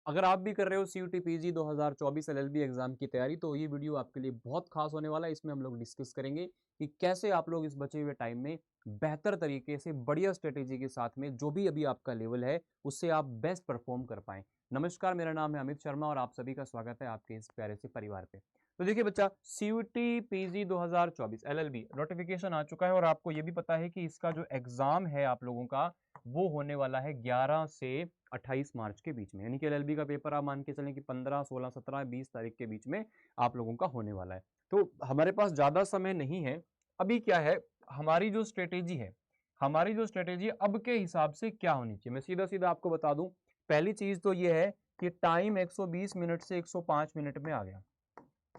अगर आप भी कर रहे हो सीयूटी पीजी 2024 एलएलबी एग्जाम की तैयारी तो ये वीडियो आपके लिए बहुत खास होने वाला है। इसमें हम लोग डिस्कस करेंगे कि कैसे आप लोग इस बचे हुए टाइम में बेहतर तरीके से बढ़िया स्ट्रेटेजी के साथ में जो भी अभी आपका लेवल है उससे आप बेस्ट परफॉर्म कर पाएं। नमस्कार, मेरा नाम है अमित शर्मा और आप सभी का स्वागत है आपके इस प्यारे से परिवार पे। तो देखिए बच्चा, सीयूटी पीजी 2024 एलएलबी नोटिफिकेशन आ चुका है और आपको ये भी पता है कि इसका जो एग्जाम है आप लोगों का वो होने वाला है 11 से 28 मार्च के बीच में। यानी कि एलएलबी का पेपर आप मान के चलें कि 15, 16, 17, 20 तारीख के बीच में आप लोगों का होने वाला है। तो हमारे पास ज्यादा समय नहीं है। अभी क्या है, हमारी जो स्ट्रेटेजी है, हमारी जो स्ट्रेटेजी अब के हिसाब से क्या होनी चाहिए, मैं सीधा सीधा आपको बता दूं। पहली चीज तो ये है कि टाइम 120 मिनट से 105 मिनट में आ गया,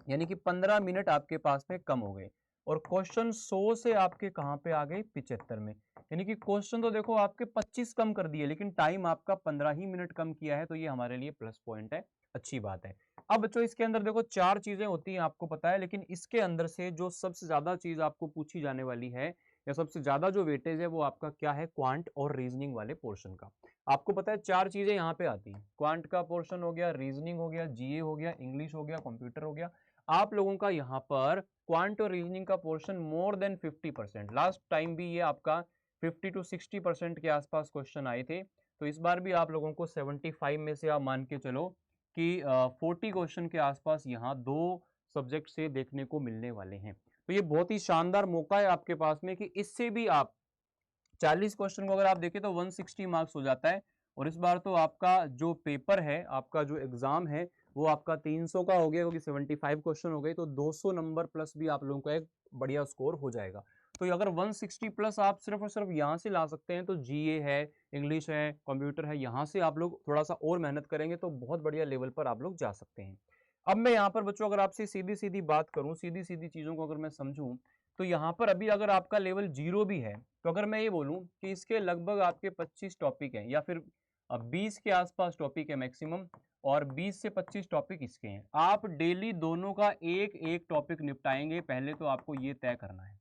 यानी कि 15 मिनट आपके पास में कम हो गए। और क्वेश्चन 100 से आपके कहां पे आ गए, 75 में। यानी कि क्वेश्चन तो देखो आपके 25 कम कर दिए लेकिन टाइम आपका 15 ही मिनट कम किया है, तो ये हमारे लिए प्लस पॉइंट है, अच्छी बात है। अब बच्चों इसके अंदर देखो 4 चीजें होती हैं आपको पता है, लेकिन इसके अंदर से जो सबसे ज्यादा चीज आपको पूछी जाने वाली है या सबसे ज्यादा जो वेटेज है वो आपका क्या है, क्वांट और रीजनिंग वाले पोर्शन का। आपको पता है 4 चीजें यहाँ पे आती हैं, क्वांट का पोर्शन हो गया, रीजनिंग हो गया, जीए हो गया, इंग्लिश हो गया, कंप्यूटर हो गया। आप लोगों का यहाँ पर क्वांट और रीजनिंग का portion more than 50%। Last time भी ये आपका 50 to 60% के आसपास क्वेश्चन आए थे, तो इस बार भी आप लोगों को 75 में से आप मान के चलो कि 40 क्वेश्चन के आसपास यहाँ दो सब्जेक्ट से देखने को मिलने वाले हैं। तो ये बहुत ही शानदार मौका है आपके पास में कि इससे भी आप 40 क्वेश्चन को अगर आप देखें तो 160 मार्क्स हो जाता है। और इस बार तो आपका जो पेपर है, आपका जो एग्जाम है वो आपका 300 का हो गया, क्योंकि 75 क्वेश्चन हो गए, तो 200 नंबर प्लस भी आप लोगों का एक बढ़िया स्कोर हो जाएगा। तो अगर 160 प्लस आप सिर्फ और सिर्फ यहां से ला सकते हैं तो जीए है, इंग्लिश है, कंप्यूटर है, यहां से आप लोग थोड़ा सा और मेहनत करेंगे तो बहुत बढ़िया लेवल पर आप लोग जा सकते हैं। अब मैं यहाँ पर बच्चों अगर आपसे सीधी सीधी बात करूं, सीधी सीधी चीजों को अगर मैं समझूं, तो यहाँ पर अभी अगर आपका लेवल 0 भी है तो अगर मैं ये बोलूं कि इसके लगभग आपके 25 टॉपिक हैं या फिर 20 के आसपास टॉपिक है मैक्सिमम, और 20 से 25 टॉपिक इसके हैं, आप डेली दोनों का एक एक टॉपिक निपटाएंगे। पहले तो आपको ये तय करना है,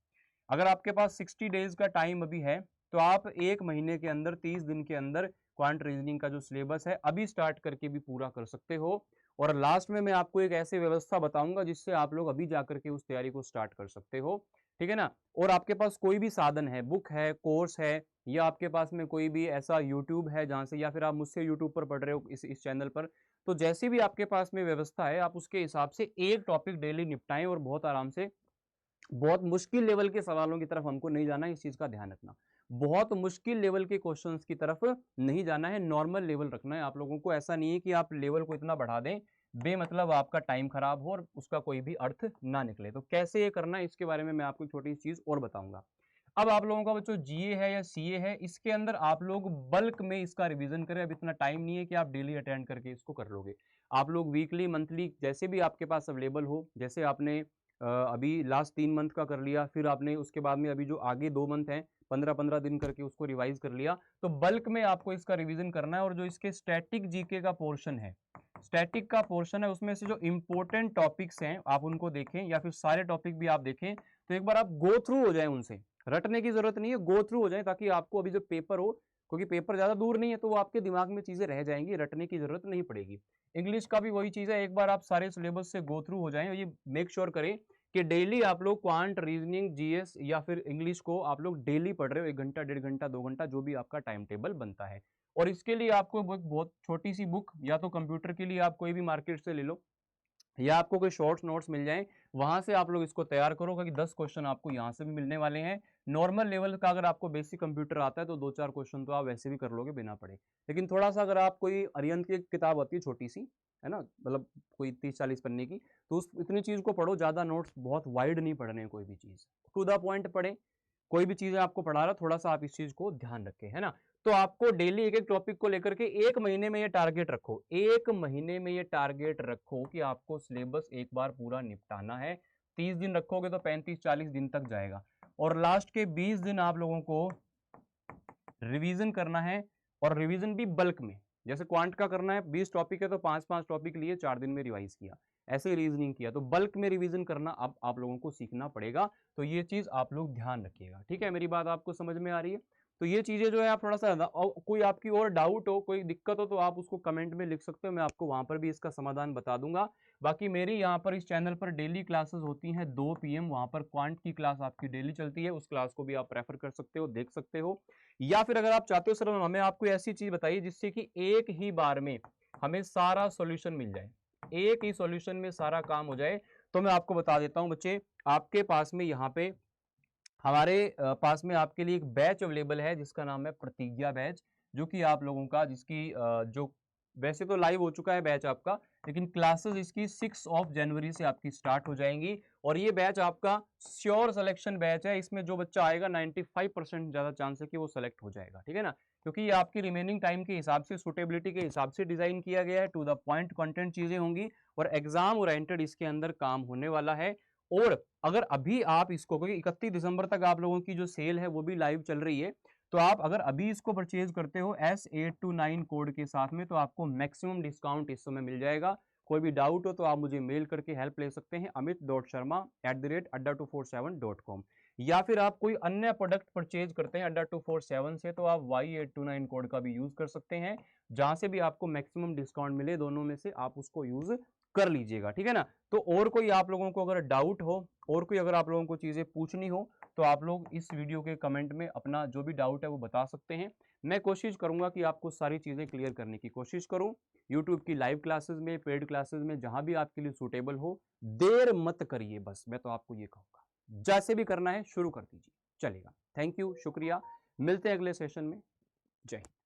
अगर आपके पास 60 डेज का टाइम अभी है तो आप एक महीने के अंदर 30 दिन के अंदर क्वांट रीजनिंग का जो सिलेबस है अभी स्टार्ट करके भी पूरा कर सकते हो। और लास्ट में मैं आपको एक ऐसी व्यवस्था बताऊंगा जिससे आप लोग अभी जाकर के उस तैयारी को स्टार्ट कर सकते हो, ठीक है ना। और आपके पास कोई भी साधन है, बुक है, कोर्स है, या आपके पास में कोई भी ऐसा यूट्यूब है जहां से, या फिर आप मुझसे यूट्यूब पर पढ़ रहे हो इस चैनल पर, तो जैसी भी आपके पास में व्यवस्था है आप उसके हिसाब से एक टॉपिक डेली निपटाएं और बहुत आराम से। बहुत मुश्किल लेवल के सवालों की तरफ हमको नहीं जाना है, इस चीज का ध्यान रखना। बहुत मुश्किल लेवल के क्वेश्चंस की तरफ नहीं जाना है, नॉर्मल लेवल रखना है आप लोगों को। ऐसा नहीं है कि आप लेवल को इतना बढ़ा दें बेमतलब आपका टाइम खराब हो और उसका कोई भी अर्थ ना निकले। तो कैसे ये करना है इसके बारे में मैं आपको एक छोटी चीज और बताऊंगा। अब आप लोगों का बच्चों जीए है या सीए है, इसके अंदर आप लोग बल्क में इसका रिवीजन करें। अब इतना टाइम नहीं है कि आप डेली अटेंड करके इसको कर लोगे। आप लोग वीकली, मंथली, जैसे भी आपके पास अवेलेबल हो, जैसे आपने अभी लास्ट 3 मंथ का कर लिया, फिर आपने उसके बाद में अभी जो आगे 2 मंथ है 15-15 दिन करके उसको रिवाइज कर लिया, तो बल्क में आपको इसका रिवीजन करना है। और जो इसके स्टैटिक जीके का पोर्शन है, स्टैटिक का पोर्शन है, उसमें से जो इंपॉर्टेंट टॉपिक्स हैं आप उनको देखें, या फिर सारे टॉपिक भी आप देखें, तो एक बार आप गो थ्रू हो जाए, उनसे रटने की जरूरत नहीं है, गो थ्रू हो जाए, ताकि आपको अभी जो पेपर हो, क्योंकि पेपर ज्यादा दूर नहीं है, तो वो आपके दिमाग में चीजें रह जाएंगी, रटने की जरूरत नहीं पड़ेगी। इंग्लिश का भी वही चीज है, एक बार आप सारे सिलेबस से गो थ्रू हो जाएं और ये मेक श्योर करें कि डेली आप लोग क्वांट, रीजनिंग, जीएस या फिर इंग्लिश को आप लोग डेली पढ़ रहे हो, 1 घंटा, 1.5 घंटा, 2 घंटा, जो भी आपका टाइम टेबल बनता है। और इसके लिए आपको बहुत छोटी सी बुक, या तो कंप्यूटर के लिए आप कोई भी मार्केट से ले लो, या आपको कोई शॉर्ट्स नोट्स मिल जाएं, वहां से आप लोग इसको तैयार करो, क्योंकि 10 क्वेश्चन आपको यहां से भी मिलने वाले हैं। नॉर्मल लेवल का अगर आपको बेसिक कंप्यूटर आता है तो 2-4 क्वेश्चन तो आप वैसे भी कर लोगे बिना पढ़े। लेकिन थोड़ा सा अगर आप कोई अरिहंत की किताब आती है छोटी सी, है ना, मतलब कोई 30-40 पन्ने की, तो उस इतनी चीज को पढ़ो, ज्यादा नोट्स बहुत वाइड नहीं पढ़ने, कोई भी चीज टू द पॉइंट पढ़े। कोई भी चीज आपको पढ़ा रहा, थोड़ा सा आप इस चीज को ध्यान रखें, है ना। तो आपको डेली एक एक टॉपिक को लेकर के एक महीने में ये टारगेट रखो, एक महीने में ये टारगेट रखो कि आपको सिलेबस एक बार पूरा निपटाना है। 30 दिन रखोगे तो 35-40 दिन तक जाएगा, और लास्ट के 20 दिन आप लोगों को रिवीजन करना है। और रिवीजन भी बल्क में, जैसे क्वांट का करना है, 20 टॉपिक है तो 5-5 टॉपिक लिए 4 दिन में रिवाइज किया, ऐसे रीजनिंग किया, तो बल्क में रिवीजन करना अब आप लोगों को सीखना पड़ेगा। तो ये चीज आप लोग ध्यान रखिएगा, ठीक है, मेरी बात आपको समझ में आ रही है। तो ये चीजें जो है आप थोड़ा सा कोई आपकी और डाउट हो, कोई दिक्कत हो तो आप उसको कमेंट में लिख सकते हो, मैं आपको वहां पर भी इसका समाधान बता दूंगा। बाकी मेरी यहाँ पर इस चैनल पर डेली क्लासेस होती हैं 2 PM, वहां पर क्वांट की क्लास आपकी डेली चलती है, उस क्लास को भी आप रेफर कर सकते हो, देख सकते हो। या फिर अगर आप चाहते हो सर हमें आपको ऐसी चीज बताइए जिससे कि एक ही बार में हमें सारा सॉल्यूशन मिल जाए, एक ही सॉल्यूशन में सारा काम हो जाए, तो मैं आपको बता देता हूं बच्चे, आपके पास में यहाँ पे हमारे पास में आपके लिए एक बैच अवेलेबल है जिसका नाम है प्रतिज्ञा बैच, जो कि आप लोगों का जिसकी जो वैसे तो लाइव हो चुका है बैच आपका, लेकिन क्लासेस इसकी 6 जनवरी से आपकी स्टार्ट हो जाएंगी। और ये बैच आपका श्योर सिलेक्शन बैच है, इसमें जो बच्चा आएगा 95% ज्यादा चांस है कि वो सिलेक्ट हो जाएगा, ठीक है ना, क्योंकि ये आपकी रिमेनिंग टाइम के हिसाब से, सुटेबिलिटी के हिसाब से डिजाइन किया गया है, टू द पॉइंट कंटेंट चीजें होंगी और एग्जाम ओरिएंटेड इसके अंदर काम होने वाला है। और अगर अभी आप इसको, क्योंकि 31 दिसंबर तक आप लोगों की जो सेल है वो भी लाइव चल रही है, तो आप अगर अभी इसको परचेज करते हो S829 कोड के साथ में तो आपको मैक्सिमम डिस्काउंट इस समय मिल जाएगा। कोई भी डाउट हो तो आप मुझे मेल करके हेल्प ले सकते हैं amit.sharma@adda247.com। या फिर आप कोई अन्य प्रोडक्ट परचेज करते हैं adda247 से तो आप Y829 कोड का भी यूज कर सकते हैं, जहां से भी आपको मैक्सिमम डिस्काउंट मिले दोनों में से आप उसको यूज कर लीजिएगा, ठीक है ना। तो और कोई आप लोगों को अगर डाउट हो, और कोई अगर आप लोगों को चीजें पूछनी हो तो आप लोग इस वीडियो के कमेंट में अपना जो भी डाउट है वो बता सकते हैं। मैं कोशिश करूंगा कि आपको सारी चीजें क्लियर करने की कोशिश करूं, यूट्यूब की लाइव क्लासेस में, पेड क्लासेस में, जहां भी आपके लिए सूटेबल हो। देर मत करिए, बस मैं तो आपको ये कहूंगा, जैसे भी करना है शुरू कर दीजिए, चलेगा। थैंक यू, शुक्रिया, मिलते हैं अगले सेशन में। जय हिंद।